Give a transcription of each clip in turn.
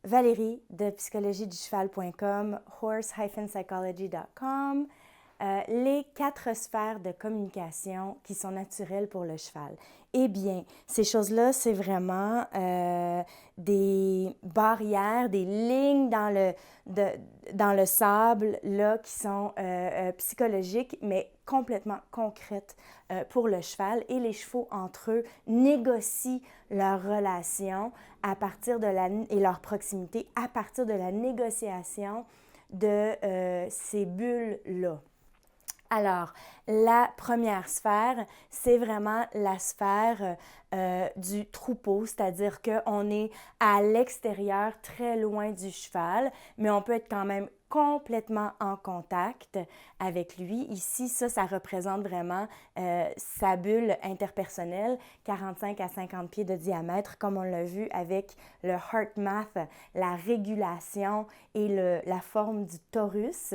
Valérie de psychologieducheval.com, horse-psychology.com, les 4 sphères de communication qui sont naturelles pour le cheval. Eh bien, ces choses-là, c'est vraiment des barrières, des lignes dans le sable là, qui sont psychologiques, mais complètement concrètes pour le cheval. Et les chevaux, entre eux, négocient leur relation à partir de et leur proximité à partir de la négociation de ces bulles-là. Alors, la première sphère, c'est vraiment la sphère du troupeau, c'est-à-dire qu'on est à l'extérieur, très loin du cheval, mais on peut être quand même complètement en contact avec lui. Ici, ça représente vraiment sa bulle interpersonnelle, 45 à 50 pieds de diamètre, comme on l'a vu avec le heart math, la régulation et la forme du torus.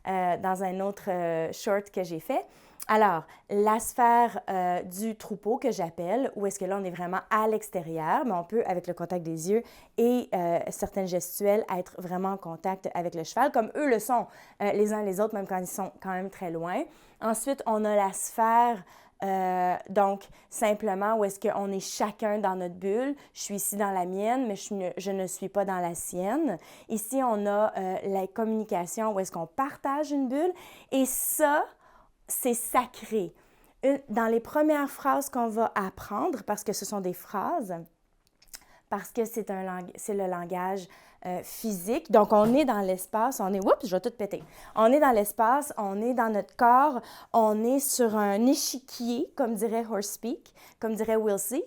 Dans un autre short que j'ai fait. Alors, la sphère du troupeau que j'appelle, où est-ce que là, on est vraiment à l'extérieur, mais on peut, avec le contact des yeux et certaines gestuelles, être vraiment en contact avec le cheval, comme eux le sont les uns les autres, même quand ils sont quand même très loin. Ensuite, on a la sphère donc, simplement, où est-ce qu'on est chacun dans notre bulle. Je suis ici dans la mienne, mais je ne suis pas dans la sienne. Ici, on a la communication où est-ce qu'on partage une bulle. Et ça, c'est sacré. Dans les premières phrases qu'on va apprendre, parce que ce sont des phrases, parce que c'est le langage physique. Donc, on est dans l'espace, oups, je vais tout péter. On est dans l'espace, on est dans notre corps, on est sur un échiquier, comme dirait Horsepeak, comme dirait Wilsey.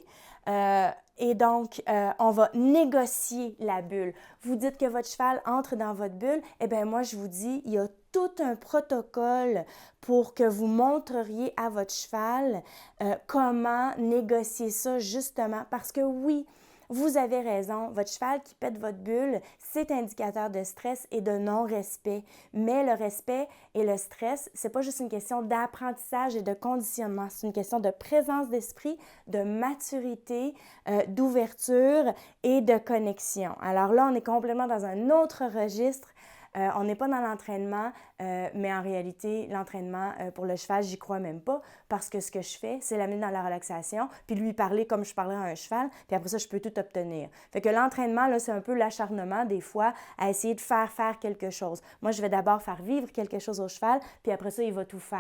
Et donc, on va négocier la bulle. Vous dites que votre cheval entre dans votre bulle, eh bien, moi, je vous dis, il y a tout un protocole pour que vous montreriez à votre cheval comment négocier ça, justement, parce que oui, vous avez raison, votre cheval qui pète votre bulle, c'est indicateur de stress et de non-respect. Mais le respect et le stress, c'est pas juste une question d'apprentissage et de conditionnement, c'est une question de présence d'esprit, de maturité, d'ouverture et de connexion. Alors là, on est complètement dans un autre registre. On n'est pas dans l'entraînement, mais en réalité, l'entraînement pour le cheval, j'y crois même pas parce que ce que je fais, c'est l'amener dans la relaxation, puis lui parler comme je parlerais à un cheval, puis après ça, je peux tout obtenir. Fait que l'entraînement, là, c'est un peu l'acharnement des fois à essayer de faire quelque chose. Moi, je vais d'abord faire vivre quelque chose au cheval, puis après ça, il va tout faire.